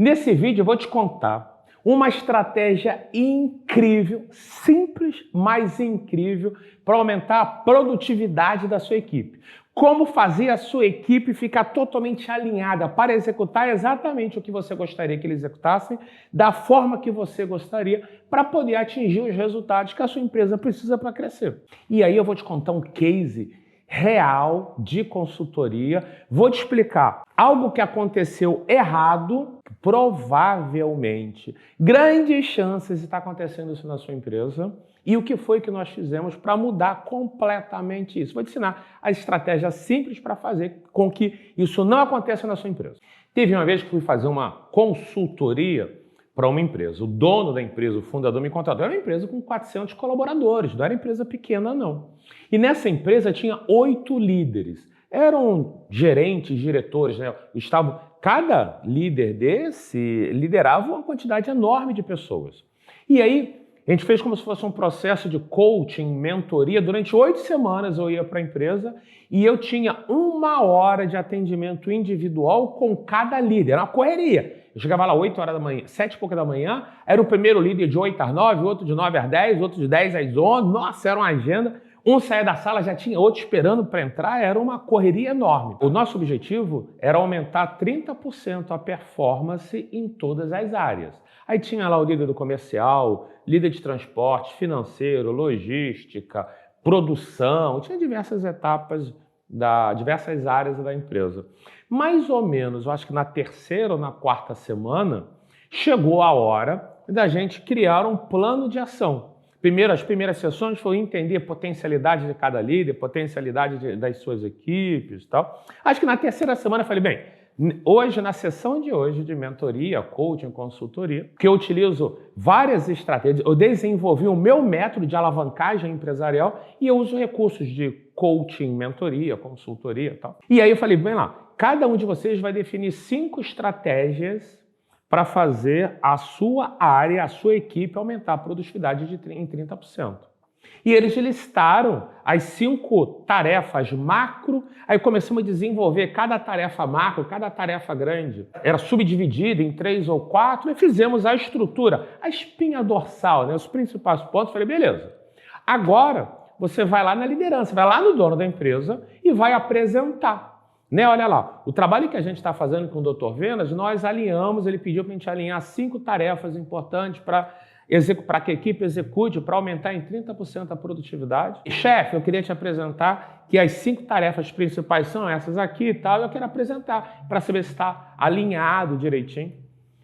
Nesse vídeo eu vou te contar uma estratégia incrível, simples, mas incrível, para aumentar a produtividade da sua equipe. Como fazer a sua equipe ficar totalmente alinhada para executar exatamente o que você gostaria que eles executassem, da forma que você gostaria, para poder atingir os resultados que a sua empresa precisa para crescer. E aí eu vou te contar um case real de consultoria. Vou te explicar algo que aconteceu errado, provavelmente, grandes chances de estar acontecendo isso na sua empresa, e o que foi que nós fizemos para mudar completamente isso. Vou te ensinar a estratégia simples para fazer com que isso não aconteça na sua empresa. Teve uma vez que fui fazer uma consultoria para uma empresa. O dono da empresa, o fundador, me contratou. Era uma empresa com 400 colaboradores, não era empresa pequena, não. E nessa empresa tinha 8 líderes. Eram gerentes, diretores, né? Cada líder desse liderava uma quantidade enorme de pessoas. E aí, a gente fez como se fosse um processo de coaching, mentoria. Durante 8 semanas eu ia para a empresa e eu tinha 1 hora de atendimento individual com cada líder. Era uma correria. Eu chegava lá 8 horas da manhã, 7 e pouca da manhã, era o primeiro líder de 8 às 9, outro de 9 às 10, outro de 10 às 11. Nossa, era uma agenda. Um saía da sala, já tinha outro esperando para entrar, era uma correria enorme. O nosso objetivo era aumentar 30% a performance em todas as áreas. Aí tinha lá o líder do comercial, líder de transporte, financeiro, logística, produção, tinha diversas etapas, diversas áreas da empresa. Mais ou menos, eu acho que na 3ª ou na 4ª semana, chegou a hora da gente criar um plano de ação. As primeiras sessões foi entender a potencialidade de cada líder, potencialidade das suas equipes e tal. Acho que na 3ª semana eu falei, bem, hoje, na sessão de hoje de mentoria, coaching, consultoria, que eu utilizo várias estratégias, eu desenvolvi o meu método de alavancagem empresarial e eu uso recursos de coaching, mentoria, consultoria e tal. E aí eu falei, bem lá, cada um de vocês vai definir 5 estratégias para fazer a sua área, a sua equipe aumentar a produtividade em 30%. E eles listaram as 5 tarefas macro, aí começamos a desenvolver cada tarefa macro, cada tarefa grande. Era subdividida em 3 ou 4 e fizemos a estrutura, a espinha dorsal, né, os principais pontos. Falei, beleza, agora você vai lá na liderança, vai lá no dono da empresa e vai apresentar. Né, olha lá, o trabalho que a gente está fazendo com o Dr. Venas, nós alinhamos, ele pediu para a gente alinhar 5 tarefas importantes para que a equipe execute, para aumentar em 30% a produtividade. E, chefe, eu queria te apresentar que as 5 tarefas principais são essas aqui e tal, eu quero apresentar para saber se está alinhado direitinho,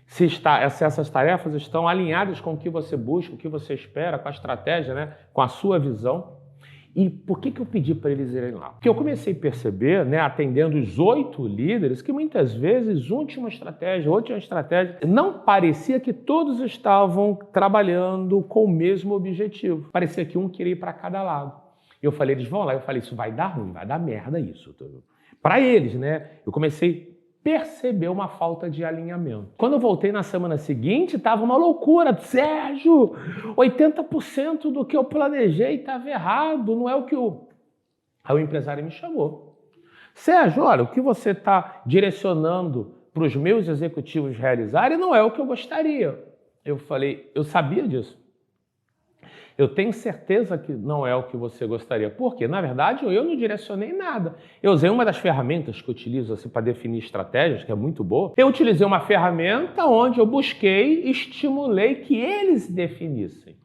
se essas tarefas estão alinhadas com o que você busca, o que você espera, com a estratégia, né, com a sua visão. E por que eu pedi para eles irem lá? Porque eu comecei a perceber, né, atendendo os 8 líderes, que muitas vezes um tinha uma estratégia, outro tinha uma estratégia. Não parecia que todos estavam trabalhando com o mesmo objetivo. Parecia que um queria ir para cada lado. Eu falei, eles vão lá. Eu falei, isso vai dar ruim, vai dar merda isso. Para eles, né? Eu comecei a perceber uma falta de alinhamento. Quando eu voltei na semana seguinte, estava uma loucura. Sérgio, 80% do que eu planejei estava errado, não é o que o... Aí o empresário me chamou. Sérgio, olha, o que você está direcionando para os meus executivos realizarem não é o que eu gostaria. Eu falei, eu sabia disso. Eu tenho certeza que não é o que você gostaria. Por quê? Na verdade, eu não direcionei nada. Eu usei uma das ferramentas que eu utilizo assim, para definir estratégias, que é muito boa. Eu utilizei uma ferramenta onde eu busquei, estimulei que eles definissem.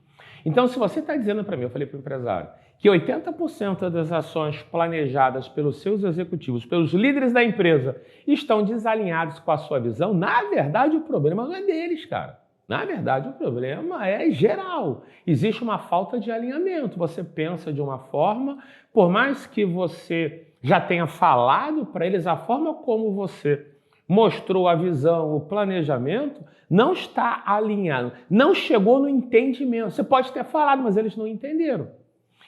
Então, se você está dizendo para mim, eu falei para o empresário, que 80% das ações planejadas pelos seus executivos, pelos líderes da empresa, estão desalinhados com a sua visão, na verdade, o problema não é deles, cara. Na verdade, o problema é geral. Existe uma falta de alinhamento. Você pensa de uma forma, por mais que você já tenha falado para eles, a forma como você mostrou a visão, o planejamento, não está alinhado, não chegou no entendimento. Você pode ter falado, mas eles não entenderam.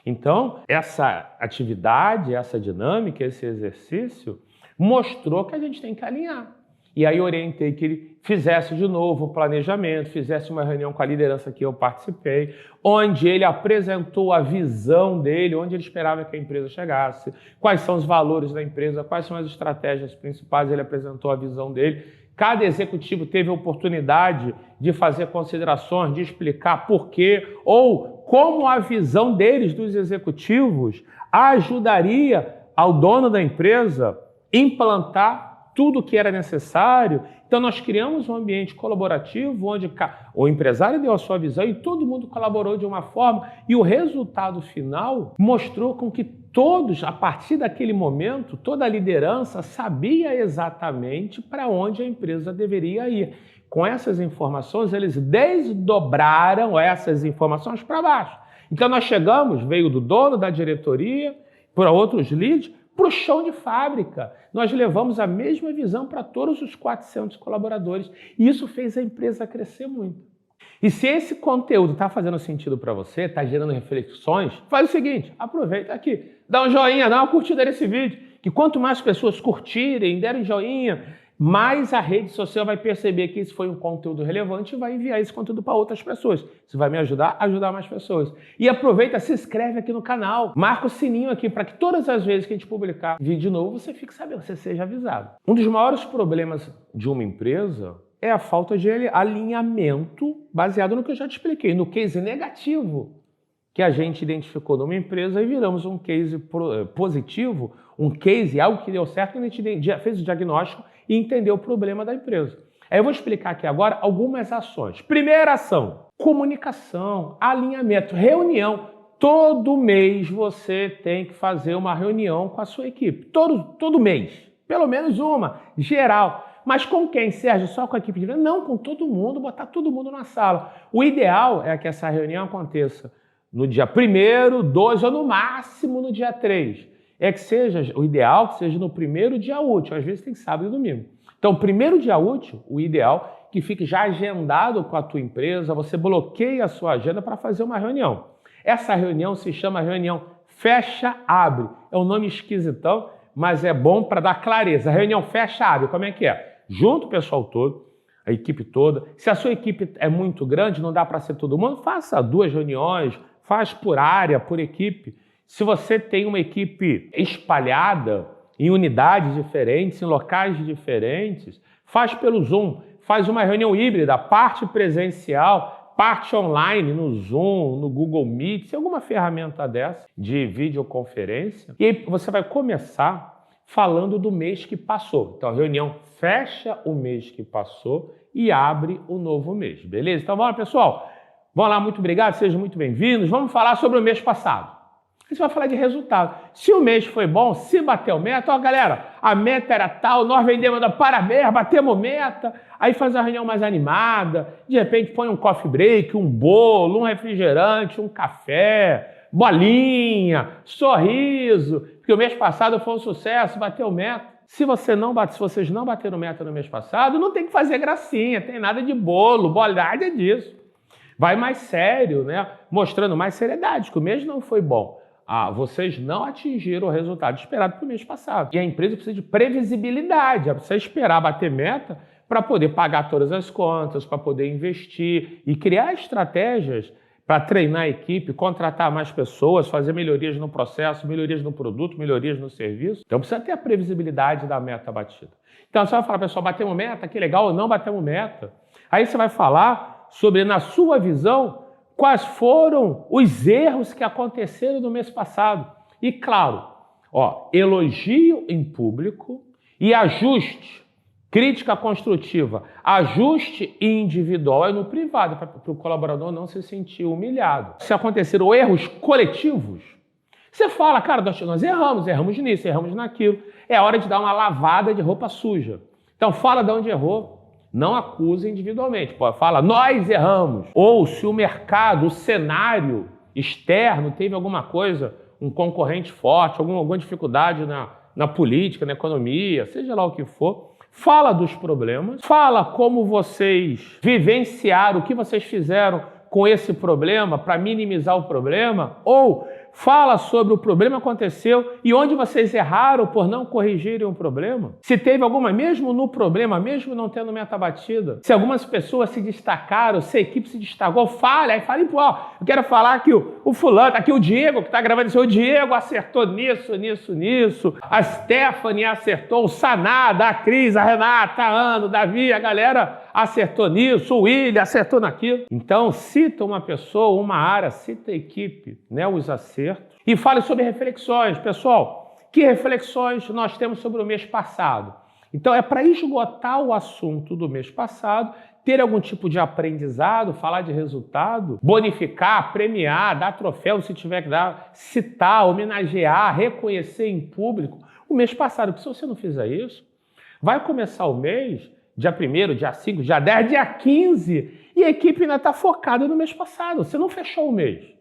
Então, essa atividade, essa dinâmica, esse exercício, mostrou que a gente tem que alinhar. E aí eu orientei que ele fizesse de novo o planejamento, fizesse uma reunião com a liderança que eu participei, onde ele apresentou a visão dele, onde ele esperava que a empresa chegasse, quais são os valores da empresa, quais são as estratégias principais, ele apresentou a visão dele, Cada executivo teve a oportunidade de fazer considerações, de explicar por quê, ou como a visão deles, dos executivos, ajudaria ao dono da empresa implantar tudo o que era necessário. Então nós criamos um ambiente colaborativo onde o empresário deu a sua visão e todo mundo colaborou de uma forma, e o resultado final mostrou com que todos, a partir daquele momento, toda a liderança sabia exatamente para onde a empresa deveria ir. Com essas informações, eles desdobraram essas informações para baixo. Então nós chegamos, veio do dono, da diretoria, para outros leads, para o chão de fábrica. Nós levamos a mesma visão para todos os 400 colaboradores. E isso fez a empresa crescer muito. E se esse conteúdo está fazendo sentido para você, está gerando reflexões, faz o seguinte, aproveita aqui, dá um joinha, dá uma curtida nesse vídeo, que quanto mais pessoas curtirem, derem joinha, mais a rede social vai perceber que isso foi um conteúdo relevante e vai enviar esse conteúdo para outras pessoas. Isso vai me ajudar a ajudar mais pessoas. E aproveita, se inscreve aqui no canal, marca o sininho aqui para que todas as vezes que a gente publicar vídeo novo, você fique sabendo, você seja avisado. Um dos maiores problemas de uma empresa é a falta de alinhamento baseado no que eu já te expliquei, no case negativo que a gente identificou numa empresa e viramos um case positivo, um case, algo que deu certo, quando a gente fez o diagnóstico e entendeu o problema da empresa. Aí eu vou explicar aqui agora algumas ações. Primeira ação, comunicação, alinhamento, reunião. Todo mês você tem que fazer uma reunião com a sua equipe. Todo mês. Pelo menos uma, geral. Mas com quem, Sérgio? Só com a equipe de vendas? Não, com todo mundo, botar todo mundo na sala. O ideal é que essa reunião aconteça no dia 1º, 2 ou no máximo no dia 3. É que seja, o ideal que seja no primeiro dia útil, às vezes tem sábado e domingo. Então, primeiro dia útil, o ideal que fique já agendado com a tua empresa, você bloqueia a sua agenda para fazer uma reunião. Essa reunião se chama reunião fecha-abre. É um nome esquisitão, mas é bom para dar clareza. Reunião fecha-abre, como é que é? Junto o pessoal todo, a equipe toda. Se a sua equipe é muito grande, não dá para ser todo mundo, faça 2 reuniões, faz por área, por equipe. Se você tem uma equipe espalhada em unidades diferentes, em locais diferentes, faz pelo Zoom, faz uma reunião híbrida, parte presencial, parte online, no Zoom, no Google Meet, se alguma ferramenta dessa de videoconferência. E aí você vai começar falando do mês que passou. Então a reunião fecha o mês que passou e abre o novo mês, beleza? Então vamos lá, pessoal. Vamos lá, muito obrigado, sejam muito bem-vindos. Vamos falar sobre o mês passado. Você vai falar de resultado. Se o mês foi bom, se bateu meta, ó galera, a meta era tal, nós vendemos parabéns, batemos meta, aí faz uma reunião mais animada, de repente põe um coffee break, um bolo, um refrigerante, um café, bolinha, sorriso, porque o mês passado foi um sucesso, bateu meta. Se vocês não bateram meta no mês passado, não tem que fazer gracinha, tem nada de bolo, nada disso. Vai mais sério, né? Mostrando mais seriedade, que o mês não foi bom. Vocês não atingiram o resultado esperado para o mês passado. E a empresa precisa de previsibilidade, ela precisa esperar bater meta para poder pagar todas as contas, para poder investir e criar estratégias para treinar a equipe, contratar mais pessoas, fazer melhorias no processo, melhorias no produto, melhorias no serviço. Então precisa ter a previsibilidade da meta batida. Então você vai falar, pessoal, batemos meta, que legal, ou não batemos meta. Aí você vai falar sobre, na sua visão, quais foram os erros que aconteceram no mês passado. E claro, elogio em público e ajuste, crítica construtiva, ajuste individual é no privado, para o colaborador não se sentir humilhado. Se aconteceram erros coletivos, você fala, cara, nós erramos nisso, erramos naquilo. É hora de dar uma lavada de roupa suja. Então fala de onde errou. Não acuse individualmente. Fala, nós erramos. Ou se o mercado, o cenário externo teve alguma coisa, um concorrente forte, alguma dificuldade na política, na economia, seja lá o que for, fala dos problemas, fala como vocês vivenciaram, o que vocês fizeram com esse problema para minimizar o problema, ou fala sobre o problema que aconteceu e onde vocês erraram por não corrigirem o problema. Se teve alguma, mesmo no problema, mesmo não tendo meta batida, se algumas pessoas se destacaram, se a equipe se destacou, fale, aí falem, pô, eu quero falar que o fulano, aqui o Diego, que está gravando isso, o Diego acertou nisso, a Stephanie acertou, o Sanada, a Cris, a Renata, a Ana, o Davi, a galera acertou nisso, o William acertou naquilo. Então, cita uma pessoa, uma área, cita a equipe, né, os acertos, e fale sobre reflexões. Pessoal, que reflexões nós temos sobre o mês passado? Então, é para esgotar o assunto do mês passado, ter algum tipo de aprendizado, falar de resultado, bonificar, premiar, dar troféu se tiver que dar, citar, homenagear, reconhecer em público o mês passado. Porque se você não fizer isso, vai começar o mês, dia 1º, dia 5, dia 10, dia 15, e a equipe ainda está focada no mês passado. Você não fechou o mês.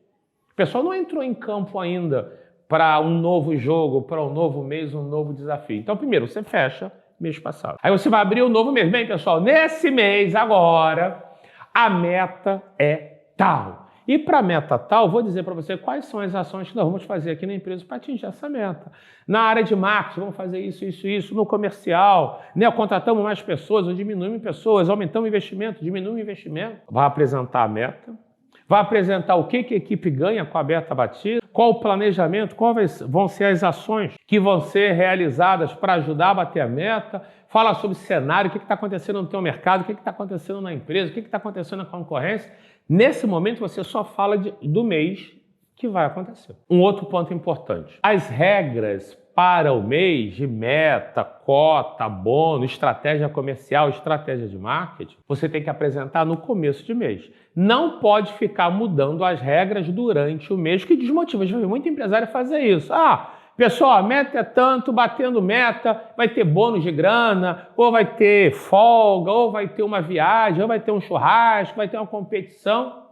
O pessoal não entrou em campo ainda para um novo jogo, para um novo mês, um novo desafio. Então, primeiro, você fecha mês passado. Aí você vai abrir um novo mês. Bem, pessoal, nesse mês agora, a meta é tal. E para a meta tal, vou dizer para você quais são as ações que nós vamos fazer aqui na empresa para atingir essa meta. Na área de marketing, vamos fazer isso. No comercial, né? Contratamos mais pessoas, ou diminuímos pessoas, aumentamos o investimento, diminuímos o investimento. Vai apresentar a meta. Vai apresentar o que a equipe ganha com a meta batida, qual o planejamento, quais vão ser as ações que vão ser realizadas para ajudar a bater a meta, fala sobre cenário, o que está acontecendo no teu mercado, o que está acontecendo na empresa, o que está acontecendo na concorrência. Nesse momento você só fala do mês que vai acontecer. Um outro ponto importante, as regras para o mês de meta, cota, bônus, estratégia comercial, estratégia de marketing, você tem que apresentar no começo de mês. Não pode ficar mudando as regras durante o mês, que desmotiva. Já vi muito empresário fazer isso. Pessoal, a meta é tanto, batendo meta, vai ter bônus de grana, ou vai ter folga, ou vai ter uma viagem, ou vai ter um churrasco, vai ter uma competição.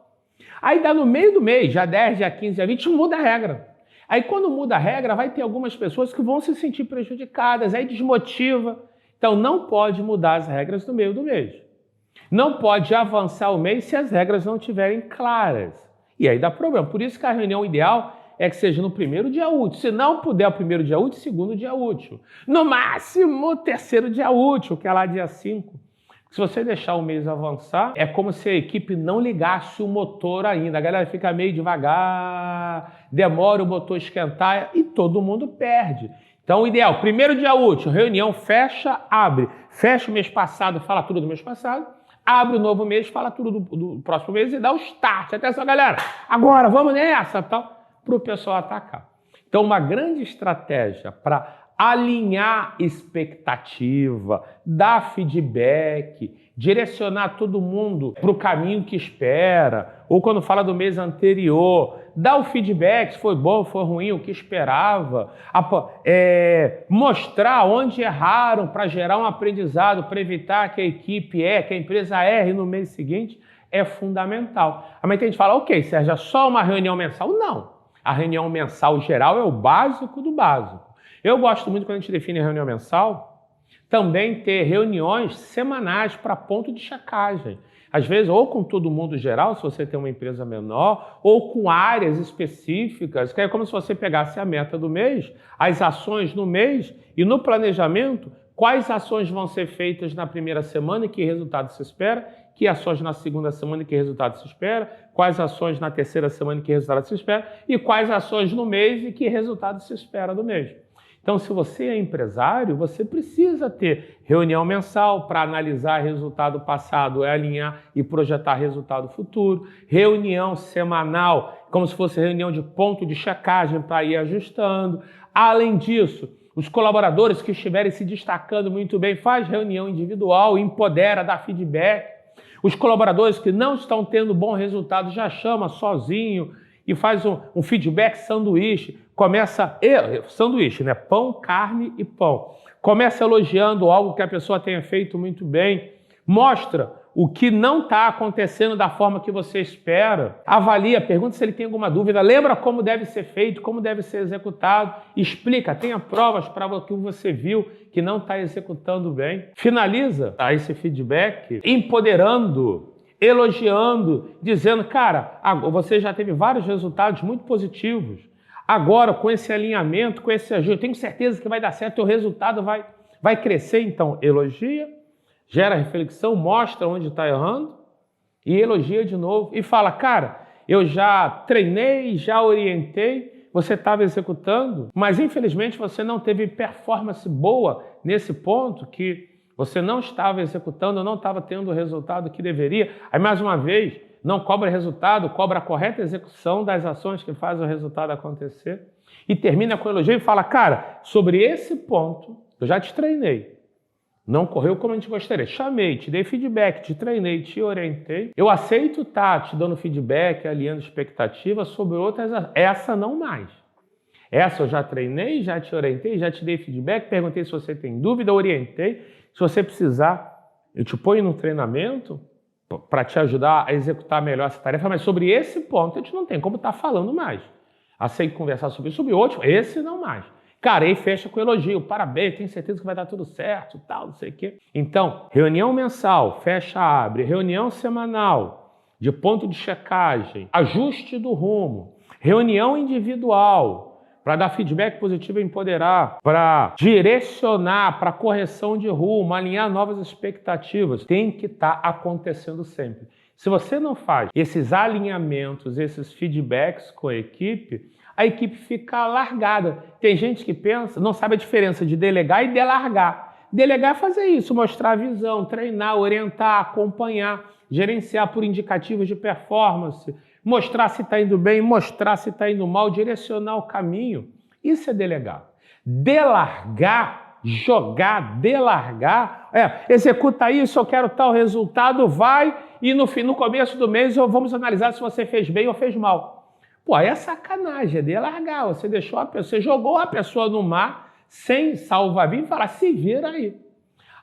Aí dá no meio do mês, já 10, já 15, já 20, muda a regra. Aí quando muda a regra, vai ter algumas pessoas que vão se sentir prejudicadas, aí desmotiva. Então não pode mudar as regras no meio do mês. Não pode avançar o mês se as regras não estiverem claras. E aí dá problema. Por isso que a reunião ideal é que seja no primeiro dia útil. Se não puder o primeiro dia útil, segundo dia útil. No máximo, o terceiro dia útil, que é lá dia 5. Se você deixar o mês avançar, é como se a equipe não ligasse o motor ainda. A galera fica meio devagar, demora o motor esquentar e todo mundo perde. Então, o ideal, primeiro dia útil, reunião, fecha, abre. Fecha o mês passado, fala tudo do mês passado. Abre o novo mês, fala tudo do próximo mês e dá o start. Atenção, galera, agora vamos nessa, tal, para o pessoal atacar. Então, uma grande estratégia para alinhar expectativa, dar feedback, direcionar todo mundo para o caminho que espera, ou quando fala do mês anterior, dar o feedback, se foi bom, foi ruim, o que esperava, mostrar onde erraram para gerar um aprendizado, para evitar que a equipe que a empresa erre no mês seguinte, é fundamental. Mas tem gente que fala, ok, Sérgio, é só uma reunião mensal? Não. A reunião mensal geral é o básico do básico. Eu gosto muito, quando a gente define reunião mensal, também ter reuniões semanais para ponto de checagem. Às vezes, ou com todo mundo geral, se você tem uma empresa menor, ou com áreas específicas, que é como se você pegasse a meta do mês, as ações no mês e no planejamento, quais ações vão ser feitas na primeira semana e que resultado se espera, que ações na segunda semana e que resultado se espera, quais ações na terceira semana e que resultado se espera, e quais ações no mês e que resultado se espera do mês. Então, se você é empresário, você precisa ter reunião mensal para analisar resultado passado, alinhar e projetar resultado futuro. Reunião semanal, como se fosse reunião de ponto de checagem para ir ajustando. Além disso, os colaboradores que estiverem se destacando muito bem, faz reunião individual, empodera, dá feedback. Os colaboradores que não estão tendo bom resultado já chama sozinho e faz um feedback sanduíche. Começa, sanduíche, né? Pão, carne e pão. Começa elogiando algo que a pessoa tenha feito muito bem. Mostra o que não está acontecendo da forma que você espera. Avalia, pergunta se ele tem alguma dúvida. Lembra como deve ser feito, como deve ser executado. Explica, tenha provas para o que você viu que não está executando bem. Finaliza esse feedback empoderando, elogiando, dizendo, cara, você já teve vários resultados muito positivos. Agora, com esse alinhamento, com esse ajuste, eu tenho certeza que vai dar certo, o resultado vai crescer. Então, elogia, gera reflexão, mostra onde está errando e elogia de novo e fala, cara, eu já treinei, já orientei, você estava executando, mas infelizmente você não teve performance boa nesse ponto que você não estava executando, não estava tendo o resultado que deveria. Aí, mais uma vez, não cobra resultado, cobra a correta execução das ações que fazem o resultado acontecer. E termina com elogio e fala, cara, sobre esse ponto, eu já te treinei. Não correu como a gente gostaria. Chamei, te dei feedback, te treinei, te orientei. Eu aceito estar te dando feedback, alinhando expectativas sobre outras. Essa não mais. Essa eu já treinei, já te orientei, já te dei feedback, perguntei se você tem dúvida, orientei. Se você precisar, eu te ponho no treinamento para te ajudar a executar melhor essa tarefa, mas sobre esse ponto a gente não tem como estar falando mais. Aceito conversar sobre isso, sobre outro, esse não mais. Cara, aí fecha com elogio, parabéns, tenho certeza que vai dar tudo certo, tal, não sei o quê. Então, reunião mensal, fecha, abre, reunião semanal, de ponto de checagem, ajuste do rumo, reunião individual, para dar feedback positivo e empoderar, para direcionar, para correção de rumo, alinhar novas expectativas, tem que estar acontecendo sempre. Se você não faz esses alinhamentos, esses feedbacks com a equipe fica largada. Tem gente que pensa, não sabe a diferença de delegar e delargar. Delegar é fazer isso, mostrar a visão, treinar, orientar, acompanhar, gerenciar por indicativos de performance, mostrar se está indo bem, mostrar se está indo mal, direcionar o caminho. Isso é delegar. Delargar, jogar, delargar, executa isso, eu quero tal resultado, vai e no começo do mês vamos analisar se você fez bem ou fez mal. Pô, aí é sacanagem, é delargar. Você deixou a pessoa, você jogou a pessoa no mar sem salva-vida e falar, se vira aí.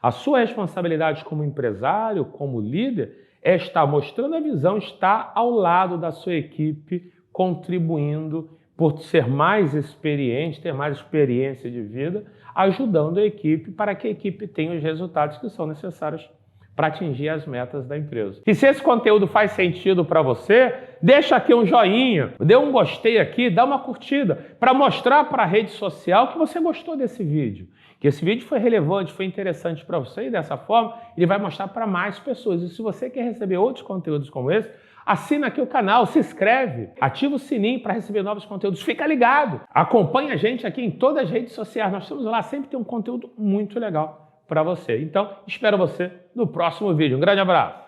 A sua responsabilidade como empresário, como líder, é estar mostrando a visão, estar ao lado da sua equipe, contribuindo por ser mais experiente, ter mais experiência de vida, ajudando a equipe para que a equipe tenha os resultados que são necessários para atingir as metas da empresa. E se esse conteúdo faz sentido para você, deixa aqui um joinha, dê um gostei aqui, dá uma curtida, para mostrar para a rede social que você gostou desse vídeo, que esse vídeo foi relevante, foi interessante para você e dessa forma ele vai mostrar para mais pessoas. E se você quer receber outros conteúdos como esse, assina aqui o canal, se inscreve, ativa o sininho para receber novos conteúdos, fica ligado, acompanha a gente aqui em todas as redes sociais, nós estamos lá, sempre tem um conteúdo muito legal para você. Então, espero você no próximo vídeo. Um grande abraço!